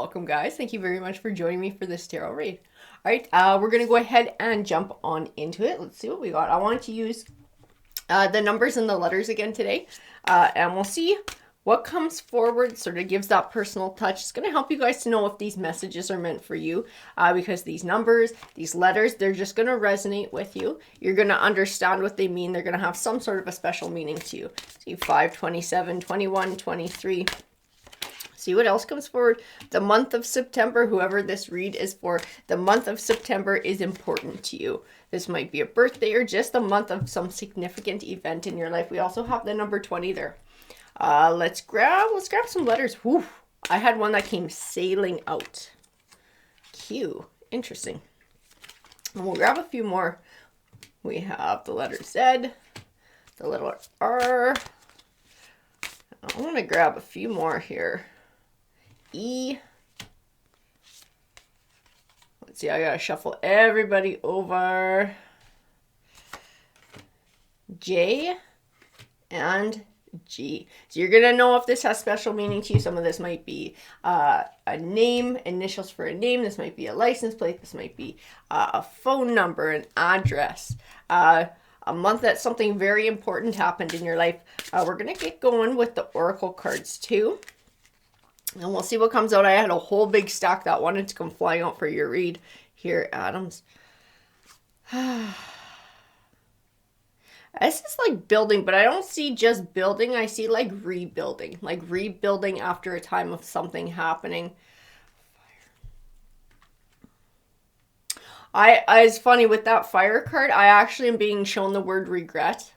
Welcome, guys. Thank you very much for joining me for this tarot read. All right, we're going to go ahead and jump on into it. Let's see what we got. I want to use the numbers and the letters again today, and we'll see what comes forward, sort of gives that personal touch. It's going to help you guys to know if these messages are meant for you, because these numbers, these letters, they're just going to resonate with you. You're going to understand what they mean. They're going to have some sort of a special meaning to you. See 5, 27, 21, 23. See what else comes forward. The month of September, whoever this read is for, the month of September is important to you. This might be a birthday or just a month of some significant event in your life. We also have the number 20 there. Let's grab some letters. Whew. I had one that came sailing out. Q. Interesting. And we'll grab a few more. We have the letter Z, the letter R. I want to grab a few more here. E. Let's see, I gotta shuffle everybody over. J and G. So you're gonna know if this has special meaning to you. Some of this might be a name, initials for a name. This might be a license plate. This might be a phone number, an address. A month that something very important happened in your life. We're gonna get going with the oracle cards too. And we'll see what comes out. I had a whole big stack that wanted to come flying out for your read here, Adams. This is like building, but I don't see just building. I see like rebuilding after a time of something happening. It's funny with that fire card, I actually am being shown the word regret.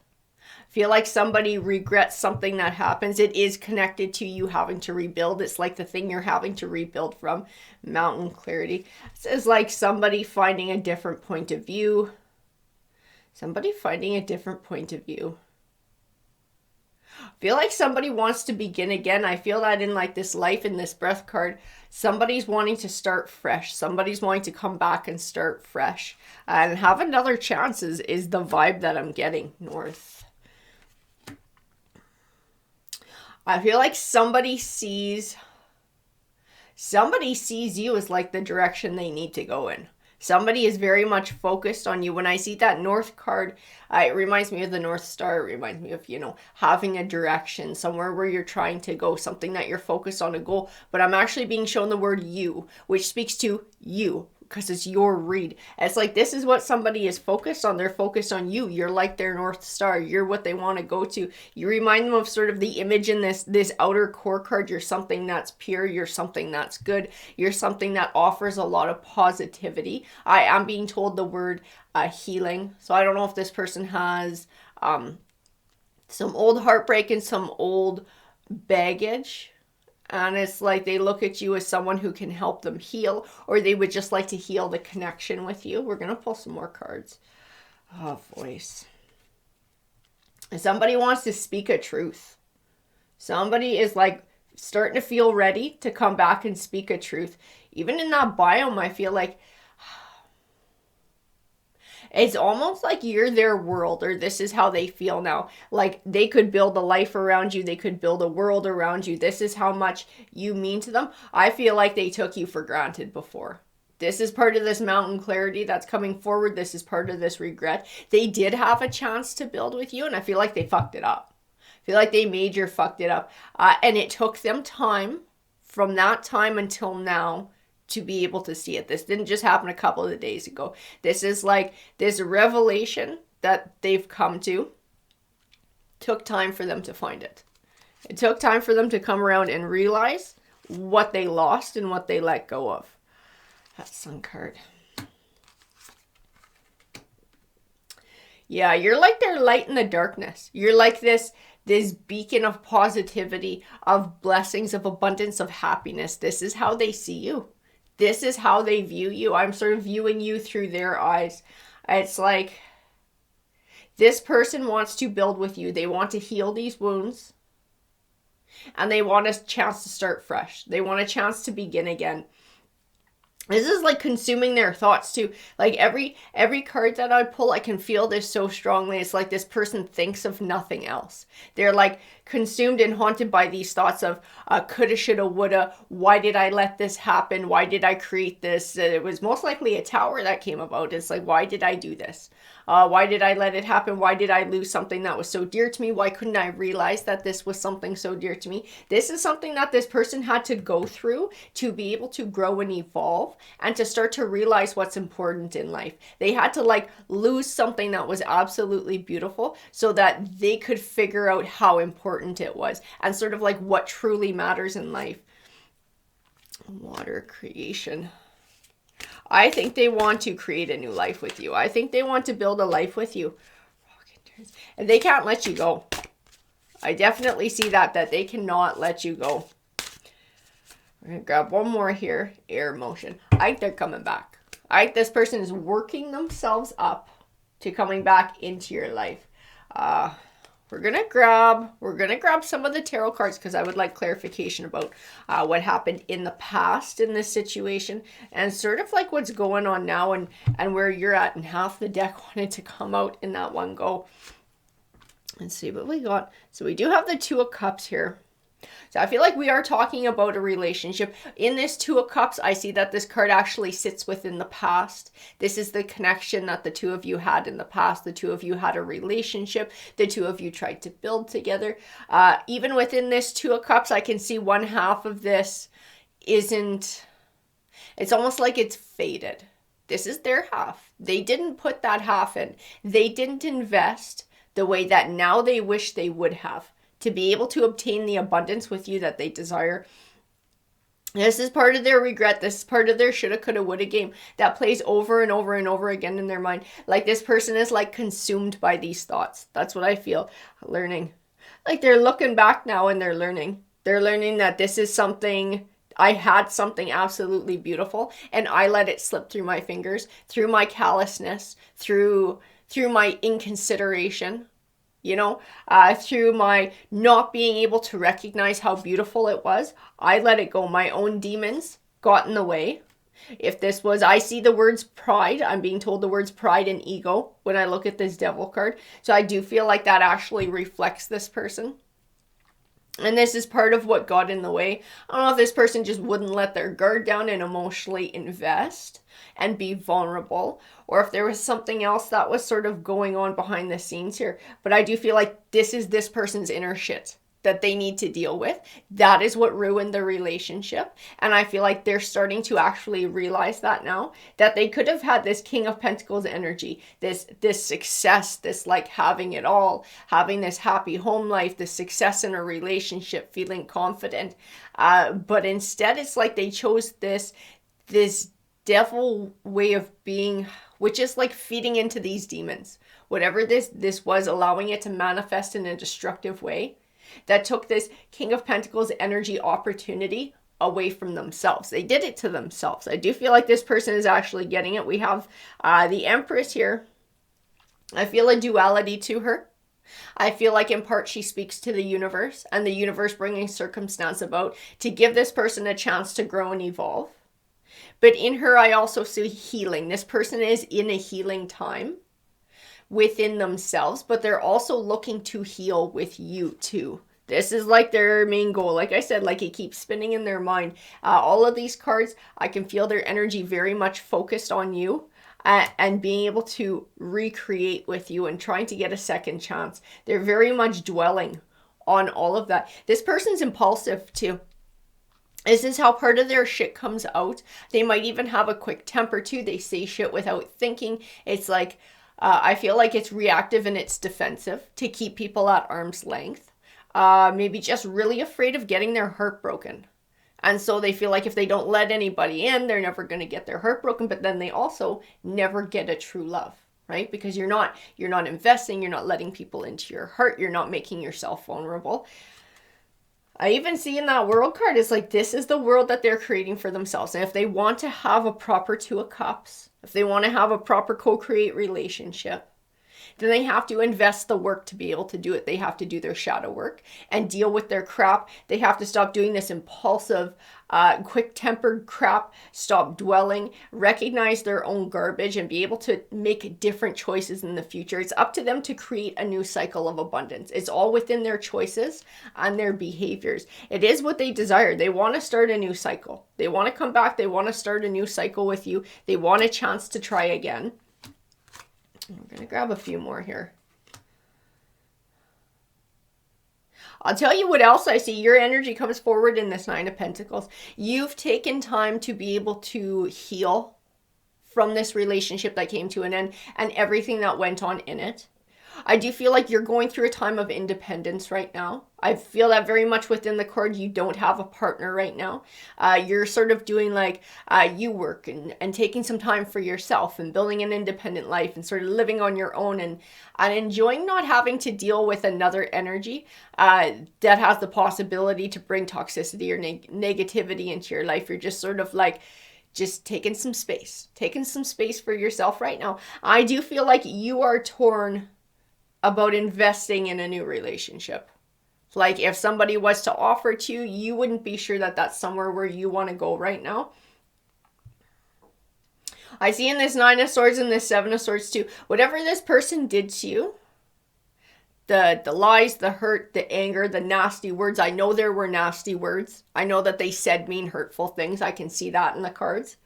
Feel like somebody regrets something that happens. It is connected to you having to rebuild. It's like the thing you're having to rebuild from. Mountain clarity. This is like somebody finding a different point of view. Somebody finding a different point of view. Feel like somebody wants to begin again. I feel that in like this life, in this breath card, somebody's wanting to start fresh. Somebody's wanting to come back and start fresh. And have another chance is the vibe that I'm getting. North. I feel like somebody sees you as like the direction they need to go in. Somebody is very much focused on you. When I see that North card, it reminds me of the North Star. It reminds me of, having a direction, somewhere where you're trying to go, something that you're focused on, a goal. But I'm actually being shown the word you, which speaks to you, because it's your read. It's like this is what somebody is focused on. They're focused on you. You're like their North Star. You're what they want to go to. You remind them of sort of the image in this outer core card. You're something that's pure. You're something that's good. You're something that offers a lot of positivity. I am being told the word healing. So I don't know if this person has some old heartbreak and some old baggage. And it's like they look at you as someone who can help them heal, or they would just like to heal the connection with you. We're going to pull some more cards. Oh, voice. Somebody wants to speak a truth. Somebody is like starting to feel ready to come back and speak a truth. Even in that biome, I feel like it's almost like you're their world, or this is how they feel now. Like they could build a life around you. They could build a world around you. This is how much you mean to them. I feel like they took you for granted before. This is part of this mountain clarity that's coming forward. This is part of this regret. They did have a chance to build with you, and I feel like they fucked it up. I feel like they major fucked it up. And it took them time, from that time until now, to be able to see it. This didn't just happen a couple of days ago. This is like this revelation that they've come to. Took time for them to find it. It took time for them to come around and realize what they lost and what they let go of. That Sun card. Yeah, you're like their light in the darkness. You're like this beacon of positivity, of blessings, of abundance, of happiness. This is how they see you. This is how they view you. I'm sort of viewing you through their eyes. It's like this person wants to build with you. They want to heal these wounds. And they want a chance to start fresh. They want a chance to begin again. This is like consuming their thoughts too. Like every card that I pull, I can feel this so strongly. It's like this person thinks of nothing else. They're like consumed and haunted by these thoughts of coulda, shoulda, woulda. Why did I let this happen? Why did I create this? It was most likely a tower that came about. It's like, why did I do this? Why did I let it happen? Why did I lose something that was so dear to me? Why couldn't I realize that this was something so dear to me? This is something that this person had to go through to be able to grow and evolve and to start to realize what's important in life. They had to like lose something that was absolutely beautiful so that they could figure out how important it was and sort of like what truly matters in life. Water creation. I think they want to create a new life with you. I think they want to build a life with you. And they can't let you go. I definitely see that they cannot let you go. We're going to grab one more here. Air motion. I think they're coming back. I think this person is working themselves up to coming back into your life. We're gonna grab some of the tarot cards because I would like clarification about what happened in the past in this situation and sort of like what's going on now and where you're at. And half the deck wanted to come out in that one go. Let's see what we got. So we do have the Two of Cups here. So I feel like we are talking about a relationship. In this Two of Cups, I see that this card actually sits within the past. This is the connection that the two of you had in the past. The two of you had a relationship. The two of you tried to build together. Even within this Two of Cups, I can see one half of this isn't... It's almost like it's faded. This is their half. They didn't put that half in. They didn't invest the way that now they wish they would have to be able to obtain the abundance with you that they desire. This is part of their regret. This is part of their shoulda, coulda, woulda game that plays over and over and over again in their mind. Like this person is like consumed by these thoughts. That's what I feel. Learning. Like they're looking back now and they're learning. They're learning that this is something, I had something absolutely beautiful and I let it slip through my fingers, through my callousness, through my inconsideration. You know, through my not being able to recognize how beautiful it was, I let it go. My own demons got in the way. If this was, I see the words pride. I'm being told the words pride and ego when I look at this Devil card. So I do feel like that actually reflects this person. And this is part of what got in the way. I don't know if this person just wouldn't let their guard down and emotionally invest and be vulnerable, or if there was something else that was sort of going on behind the scenes here. But I do feel like this is this person's inner shit that they need to deal with. That is what ruined the relationship. And I feel like they're starting to actually realize that now, that they could have had this King of Pentacles energy, this success, this like having it all, having this happy home life, this success in a relationship, feeling confident. But instead it's like they chose this devil way of being, which is like feeding into these demons. Whatever this was, allowing it to manifest in a destructive way that took this King of Pentacles energy opportunity away from themselves. They did it to themselves. I do feel like this person is actually getting it. We have the Empress here. I feel a duality to her. I feel like in part she speaks to the universe and the universe bringing circumstance about to give this person a chance to grow and evolve. But in her, I also see healing. This person is in a healing time within themselves, but they're also looking to heal with you too. This is like their main goal. Like I said, like it keeps spinning in their mind. All of these cards, I can feel their energy very much focused on you and being able to recreate with you and trying to get a second chance. They're very much dwelling on all of that. This person's impulsive too. This is how part of their shit comes out. They might even have a quick temper too. They say shit without thinking. It's like, I feel like it's reactive and it's defensive to keep people at arm's length. Maybe just really afraid of getting their heart broken. And so they feel like if they don't let anybody in, they're never going to get their heart broken. But then they also never get a true love, right? Because you're not investing, you're not letting people into your heart, you're not making yourself vulnerable. I even see in that World card, it's like this is the world that they're creating for themselves. And if they want to have a proper Two of Cups, if they want to have a proper co-create relationship, then they have to invest the work to be able to do it. They have to do their shadow work and deal with their crap. They have to stop doing this impulsive, quick-tempered crap, stop dwelling, recognize their own garbage, and be able to make different choices in the future. It's up to them to create a new cycle of abundance. It's all within their choices and their behaviors. It is what they desire. They want to start a new cycle. They want to come back. They want to start a new cycle with you. They want a chance to try again. I'm going to grab a few more here. I'll tell you what else I see. Your energy comes forward in this Nine of Pentacles. You've taken time to be able to heal from this relationship that came to an end and everything that went on in it. I do feel like you're going through a time of independence right now. I feel that very much within the card. You don't have a partner right now. You're sort of doing like you work and taking some time for yourself and building an independent life and sort of living on your own and enjoying not having to deal with another energy that has the possibility to bring toxicity or negativity into your life. You're just sort of like just taking some space for yourself right now. I do feel like you are torn about investing in a new relationship. Like if somebody was to offer to you, you wouldn't be sure that that's somewhere where you want to go right now. I see in this Nine of Swords and this Seven of Swords too, whatever this person did to you, the lies, the hurt, the anger, the nasty words. I know there were nasty words. I know that they said mean, hurtful things. I can see that in the cards.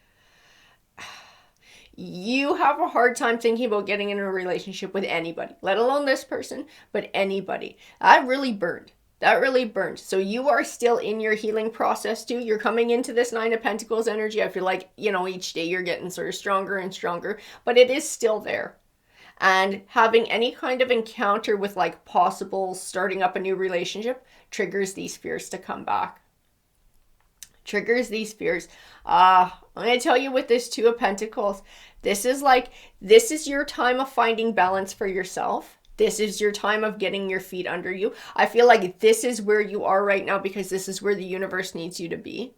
You have a hard time thinking about getting in a relationship with anybody, let alone this person, but anybody. That really burned. That really burned. So you are still in your healing process too. You're coming into this Nine of Pentacles energy. I feel like, you know, each day you're getting sort of stronger and stronger, but it is still there. And having any kind of encounter with like possible starting up a new relationship triggers these fears to come back. Triggers these fears. I'm going to tell you with this Two of Pentacles, this is your time of finding balance for yourself. This is your time of getting your feet under you. I feel like this is where you are right now because this is where the universe needs you to be.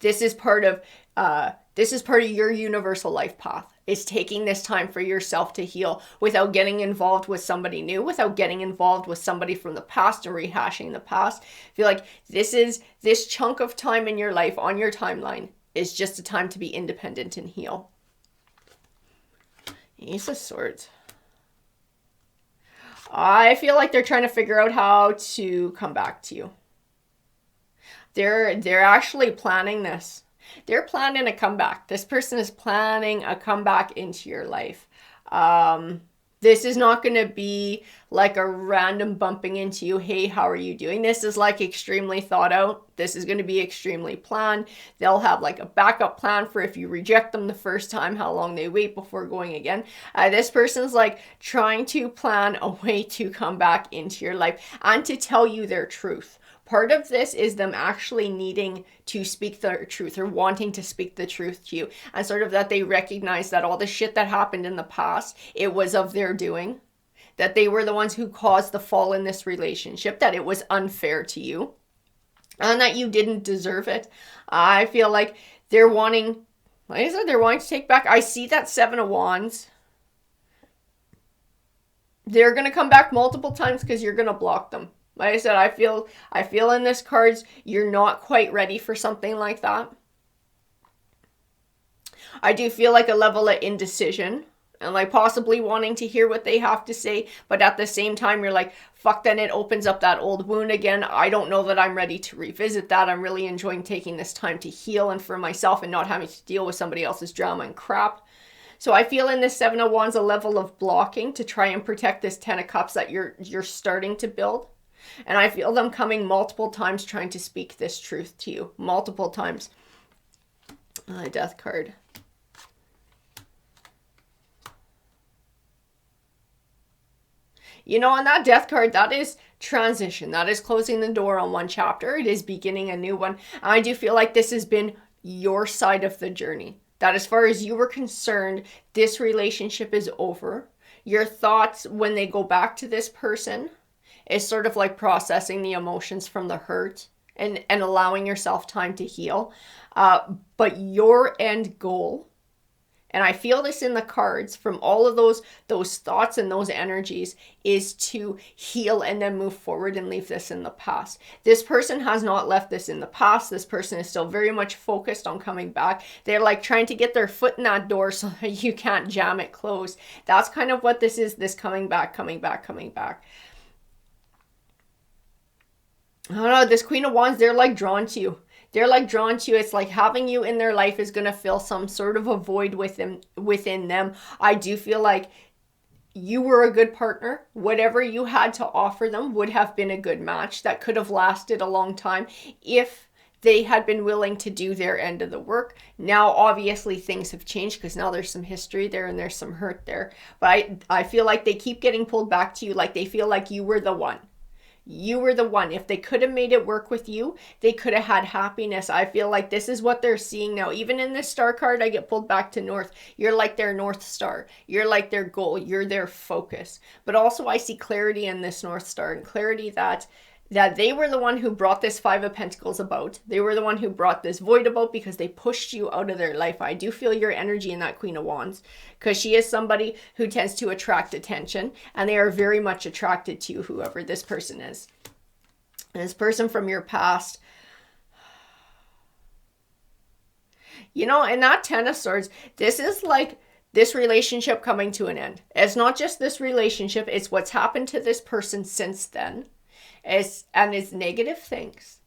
This is part of your universal life path. Is taking this time for yourself to heal without getting involved with somebody new, without getting involved with somebody from the past and rehashing the past. I feel like this chunk of time in your life on your timeline is just a time to be independent and heal. Ace of Swords. I feel like they're trying to figure out how to come back to you. They're actually planning this. They're planning a comeback. This person is planning a comeback into your life. This is not going to be like a random bumping into you. Hey, how are you doing? This is like extremely thought out. This is going to be extremely planned. They'll have like a backup plan for if you reject them the first time, how long they wait before going again. This person's like trying to plan a way to come back into your life and to tell you their truth. Part of this is them actually needing to speak the truth or wanting to speak the truth to you. And sort of that they recognize that all the shit that happened in the past, it was of their doing. That they were the ones who caused the fall in this relationship. That it was unfair to you. And that you didn't deserve it. I feel like they're wanting, like I said, they're wanting to take back. I see that Seven of Wands. They're going to come back multiple times because you're going to block them. Like I said, I feel in this cards, you're not quite ready for something like that. I do feel like a level of indecision and like possibly wanting to hear what they have to say. But at the same time, you're like, fuck, then it opens up that old wound again. I don't know that I'm ready to revisit that. I'm really enjoying taking this time to heal and for myself and not having to deal with somebody else's drama and crap. So I feel in this Seven of Wands a level of blocking to try and protect this Ten of Cups that you're starting to build. And I feel them coming multiple times trying to speak this truth to you. Multiple times. Death card. You know, on that Death card, that is transition. That is closing the door on one chapter. It is beginning a new one. I do feel like this has been your side of the journey. That as far as you were concerned, this relationship is over. Your thoughts when they go back to this person is sort of like processing the emotions from the hurt and allowing yourself time to heal. But your end goal and I feel this in the cards from all of those thoughts and those energies, is to heal and then move forward and leave this in the past. This person has not left this in the past. This person is still very much focused on coming back. They're like trying to get their foot in that door so that you can't jam it closed. That's kind of what this is, this coming back, coming back, coming back. I don't know, this Queen of Wands, they're like drawn to you. They're like drawn to you. It's like having you in their life is going to fill some sort of a void within them. I do feel like you were a good partner. Whatever you had to offer them would have been a good match that could have lasted a long time if they had been willing to do their end of the work. Now, obviously, things have changed because now there's some history there and there's some hurt there. But I feel like they keep getting pulled back to you, like they feel like you were the one. You were the one. If they could have made it work with you, they could have had happiness. I feel like this is what they're seeing now. Even in this star card, I get pulled back to North. You're like their North Star. You're like their goal. You're their focus. But also I see clarity in this North Star, and clarity that they were the one who brought this Five of Pentacles about. They were the one who brought this void about because they pushed you out of their life. I do feel your energy in that Queen of Wands because she is somebody who tends to attract attention, and they are very much attracted to you, whoever this person is. And this person from your past, you know, in that Ten of Swords, this is like this relationship coming to an end. It's not just this relationship, it's what's happened to this person since then. It's negative things,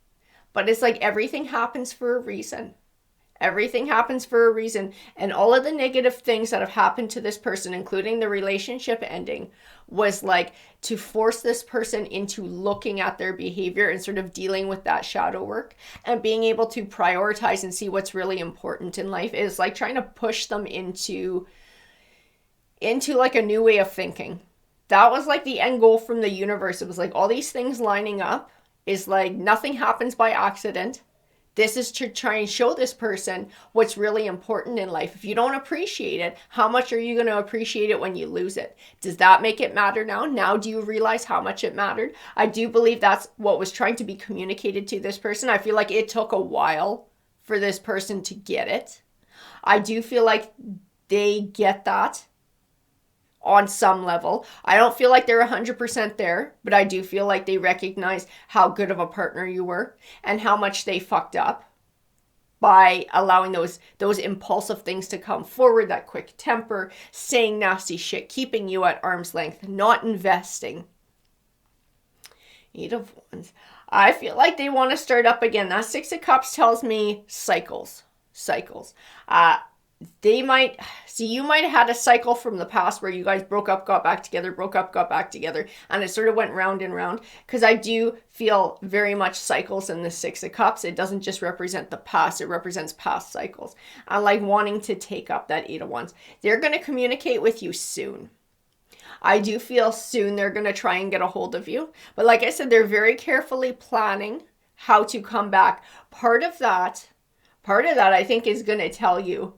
but it's like everything happens for a reason. Everything happens for a reason. And all of the negative things that have happened to this person, including the relationship ending, was like to force this person into looking at their behavior and sort of dealing with that shadow work and being able to prioritize and see what's really important in life. Is like trying to push them into like a new way of thinking. That was like the end goal from the universe. It was like all these things lining up is like nothing happens by accident. This is to try and show this person what's really important in life. If you don't appreciate it, how much are you going to appreciate it when you lose it? Does that make it matter now? Now do you realize how much it mattered? I do believe that's what was trying to be communicated to this person. I feel like it took a while for this person to get it. I do feel like they get that on some level. I don't feel like they're 100% there, but I do feel like they recognize how good of a partner you were and how much they fucked up by allowing those impulsive things to come forward, that quick temper, saying nasty shit, keeping you at arm's length, not investing. Eight of Wands. I feel like they want to start up again. That Six of Cups tells me cycles. You might have had a cycle from the past where you guys broke up, got back together, broke up, got back together, and it sort of went round and round, because I do feel very much cycles in the Six of Cups. It doesn't just represent the past, it represents past cycles. I like wanting to take up that Eight of Wands. They're going to communicate with you soon. I do feel soon they're going to try and get a hold of you. But like I said, they're very carefully planning how to come back. Part of that I think is going to tell you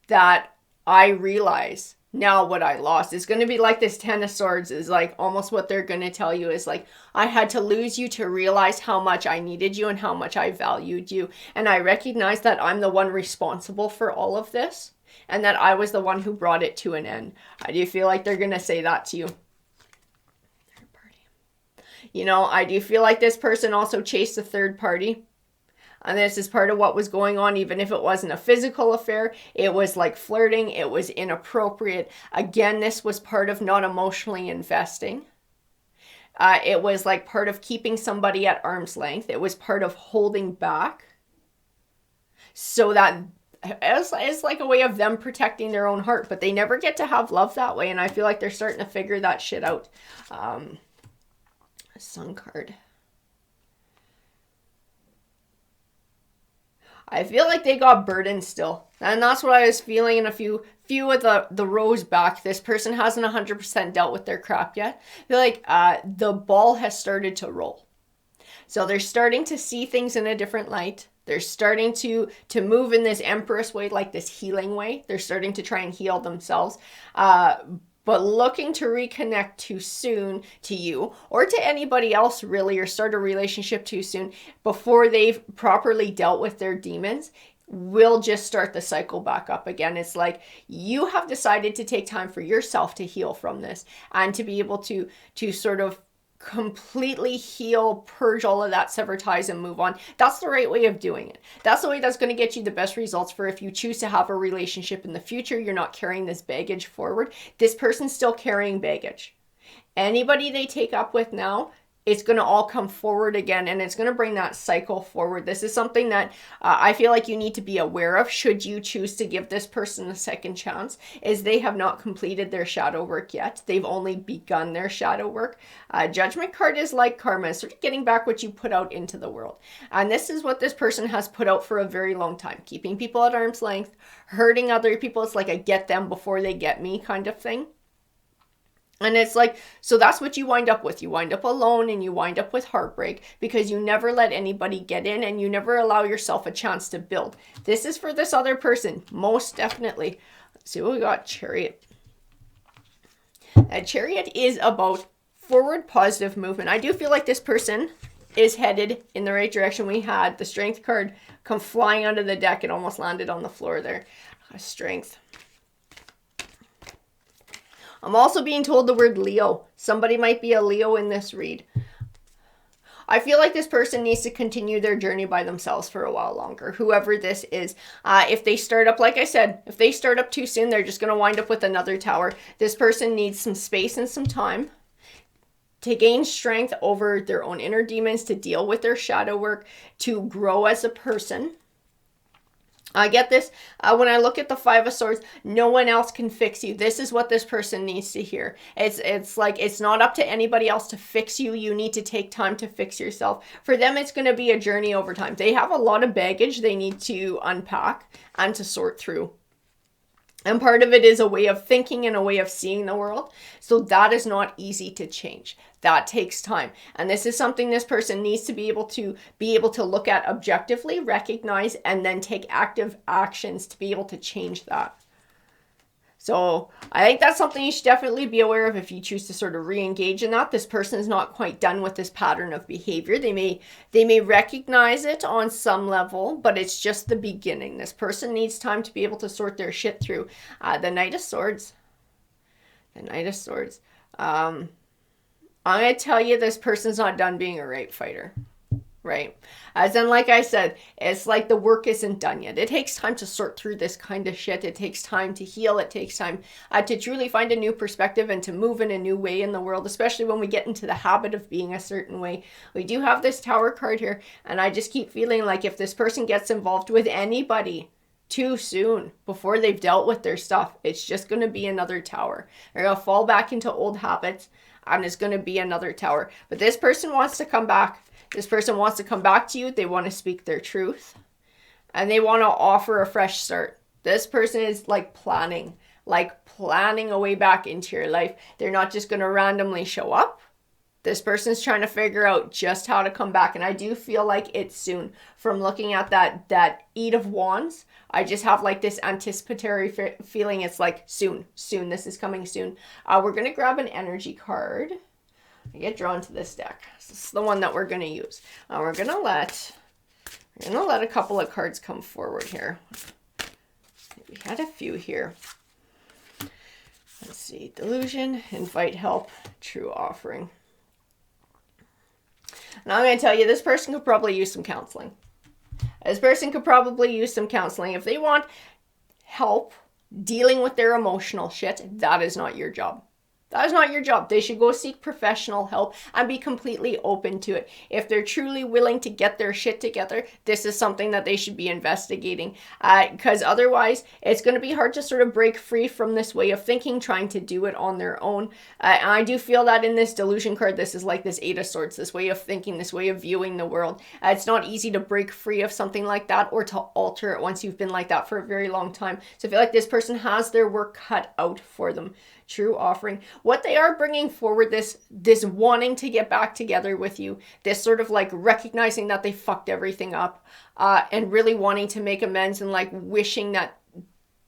that I realize now what I lost. It's going to be like this Ten of Swords is like almost what they're going to tell you is like, I had to lose you to realize how much I needed you and how much I valued you. And I recognize that I'm the one responsible for all of this and that I was the one who brought it to an end. I do feel like they're going to say that to you. Third party. You know, I do feel like this person also chased a third party. And this is part of what was going on, even if it wasn't a physical affair. It was like flirting. It was inappropriate. Again, this was part of not emotionally investing. It was like part of keeping somebody at arm's length. It was part of holding back. So that it's like a way of them protecting their own heart. But they never get to have love that way. And I feel like they're starting to figure that shit out. Sun card. I feel like they got burdened still. And that's what I was feeling in a few of the rows back. This person hasn't 100% dealt with their crap yet. I feel like the ball has started to roll. So they're starting to see things in a different light. They're starting to move in this Empress way, like this healing way. They're starting to try and heal themselves. But looking to reconnect too soon to you or to anybody else really, or start a relationship too soon before they've properly dealt with their demons, will just start the cycle back up again. It's like you have decided to take time for yourself to heal from this and to be able to sort of completely heal, purge all of that, sever ties, and move on. That's the right way of doing it. That's the way that's going to get you the best results for if you choose to have a relationship in the future. You're not carrying this baggage forward. This person's still carrying baggage. Anybody they take up with now, it's going to all come forward again, and it's going to bring that cycle forward. This is something that I feel like you need to be aware of should you choose to give this person a second chance, is they have not completed their shadow work yet. They've only begun their shadow work. Judgment card is like karma, sort of getting back what you put out into the world. And this is what this person has put out for a very long time, keeping people at arm's length, hurting other people. It's like a get them before they get me kind of thing. And it's like, so that's what you wind up with. You wind up alone and you wind up with heartbreak because you never let anybody get in and you never allow yourself a chance to build. This is for this other person, most definitely. Let's see what we got. Chariot. A Chariot is about forward positive movement. I do feel like this person is headed in the right direction. We had the Strength card come flying onto the deck. It almost landed on the floor there. Strength. I'm also being told the word Leo. Somebody might be a Leo in this read. I feel like this person needs to continue their journey by themselves for a while longer, whoever this is. If they start up, like I said, if they start up too soon, they're just going to wind up with another tower. This person needs some space and some time to gain strength over their own inner demons, to deal with their shadow work, to grow as a person. I get this. When I look at the Five of Swords, no one else can fix you. This is what this person needs to hear. It's like it's not up to anybody else to fix you. You need to take time to fix yourself. For them, it's going to be a journey over time. They have a lot of baggage they need to unpack and to sort through. And part of it is a way of thinking and a way of seeing the world. So that is not easy to change. That takes time. And this is something this person needs to be able to look at objectively, recognize, and then take active actions to be able to change that. So I think that's something you should definitely be aware of if you choose to sort of re-engage in that. This person is not quite done with this pattern of behavior. They may recognize it on some level, but it's just the beginning. This person needs time to be able to sort their shit through. The Knight of Swords. The Knight of Swords. I'm going to tell you, this person's not done being a right fighter. Right? As in, like I said, it's like the work isn't done yet. It takes time to sort through this kind of shit. It takes time to heal. It takes time to truly find a new perspective and to move in a new way in the world, especially when we get into the habit of being a certain way. We do have this Tower card here, and I just keep feeling like if this person gets involved with anybody too soon, before they've dealt with their stuff, it's just going to be another tower. They're going to fall back into old habits, and it's going to be another tower. But this person wants to come back. This person wants to come back to you. They want to speak their truth. And they want to offer a fresh start. This person is like planning a way back into your life. They're not just going to randomly show up. This person's trying to figure out just how to come back. And I do feel like it's soon. From looking at that Eight of Wands, I just have like this anticipatory feeling. It's like soon. This is coming soon. We're going to grab an energy card. I get drawn to this deck. This is the one that we're going to use. We're going to let a couple of cards come forward here. We had a few here. Let's see. Delusion, invite help, true offering. And I'm going to tell you, this person could probably use some counseling. This person could probably use some counseling. If they want help dealing with their emotional shit, that is not your job. That is not your job. They should go seek professional help and be completely open to it. If they're truly willing to get their shit together, this is something that they should be investigating. Because otherwise, it's going to be hard to sort of break free from this way of thinking, trying to do it on their own. And I do feel that in this Delusion card, this is like this Eight of Swords, this way of thinking, this way of viewing the world. It's not easy to break free of something like that or to alter it once you've been like that for a very long time. So I feel like this person has their work cut out for them. True offering. What they are bringing forward, this wanting to get back together with you, this sort of like recognizing that they fucked everything up, and really wanting to make amends and like wishing that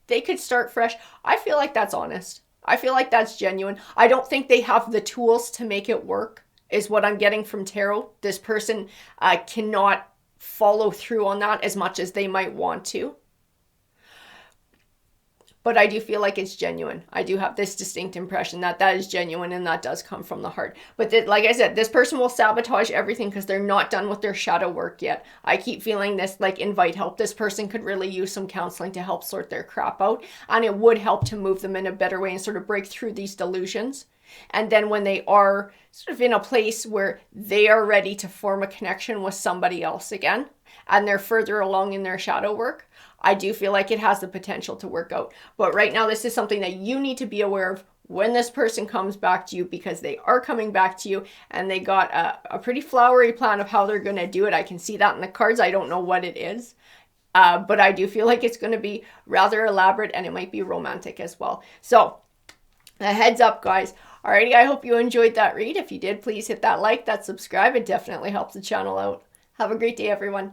they could start fresh. I feel like that's honest. I feel like that's genuine. I don't think they have the tools to make it work, is what I'm getting from tarot. This person cannot follow through on that as much as they might want to. But I do feel like it's genuine. I do have this distinct impression that that is genuine and that does come from the heart. But like I said, this person will sabotage everything because they're not done with their shadow work yet. I keep feeling this, like, invite help. This person could really use some counseling to help sort their crap out. And it would help to move them in a better way and sort of break through these delusions. And then when they are sort of in a place where they are ready to form a connection with somebody else again, and they're further along in their shadow work, I do feel like it has the potential to work out. But right now, this is something that you need to be aware of when this person comes back to you, because they are coming back to you and they got a pretty flowery plan of how they're going to do it. I can see that in the cards. I don't know what it is. But I do feel like it's going to be rather elaborate and it might be romantic as well. So a heads up, guys. Alrighty, I hope you enjoyed that read. If you did, please hit that like, that subscribe. It definitely helps the channel out. Have a great day, everyone.